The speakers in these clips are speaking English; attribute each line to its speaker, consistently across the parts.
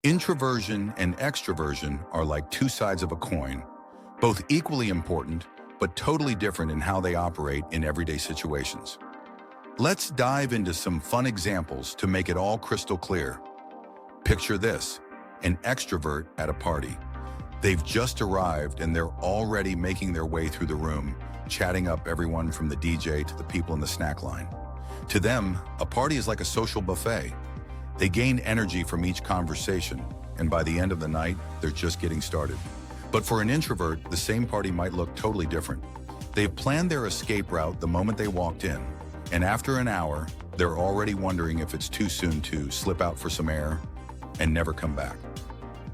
Speaker 1: Introversion and extroversion are like two sides of a coin, both equally important, but totally different in how they operate in everyday situations. Let's dive into some fun examples to make it all crystal clear. Picture this, an extrovert at a party. They've just arrived and they're already making their way through the room, chatting up everyone from the DJ to the people in the snack line. To them, a party is like a social buffet. They gain energy from each conversation, and by the end of the night, they're just getting started. But for an introvert, the same party might look totally different. They've planned their escape route the moment they walked in, and after an hour, they're already wondering if it's too soon to slip out for some air and never come back.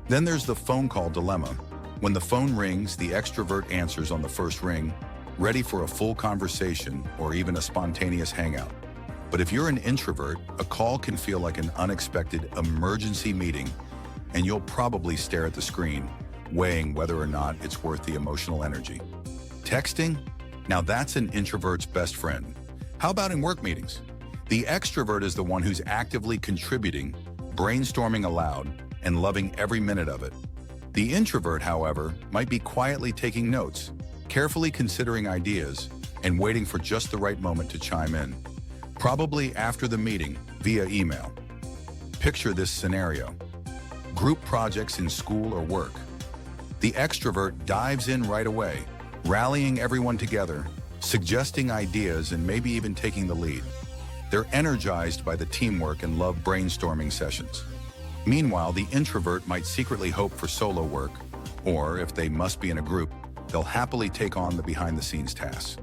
Speaker 1: Then there's the phone call dilemma. When the phone rings, the extrovert answers on the first ring, ready for a full conversation or even a spontaneous hangout. But if you're an introvert, a call can feel like an unexpected emergency meeting, and you'll probably stare at the screen, weighing whether or not it's worth the emotional energy. Texting? Now that's an introvert's best friend. How about in work meetings? The extrovert is the one who's actively contributing, brainstorming aloud, and loving every minute of it. The introvert, however, might be quietly taking notes, carefully considering ideas, and waiting for just the right moment to chime in, probably after the meeting via email. Picture this scenario. Group projects in school or work. The extrovert dives in right away, rallying everyone together, suggesting ideas and maybe even taking the lead. They're energized by the teamwork and love brainstorming sessions. Meanwhile, the introvert might secretly hope for solo work, or if they must be in a group, they'll happily take on the behind-the-scenes tasks.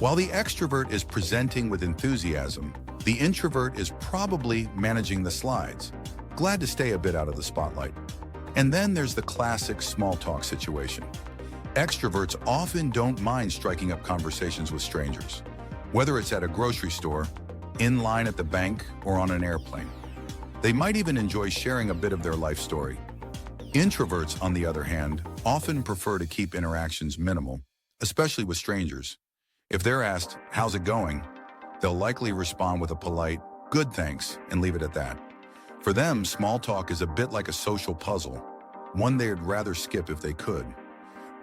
Speaker 1: While the extrovert is presenting with enthusiasm, the introvert is probably managing the slides, glad to stay a bit out of the spotlight. And then there's the classic small talk situation. Extroverts often don't mind striking up conversations with strangers, whether it's at a grocery store, in line at the bank, or on an airplane. They might even enjoy sharing a bit of their life story. Introverts, on the other hand, often prefer to keep interactions minimal, especially with strangers. If they're asked, "How's it going?" they'll likely respond with a polite, "Good, thanks," and leave it at that. For them, small talk is a bit like a social puzzle, one they'd rather skip if they could.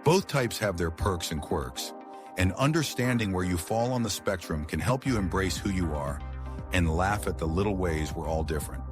Speaker 1: Both types have their perks and quirks, and understanding where you fall on the spectrum can help you embrace who you are and laugh at the little ways we're all different.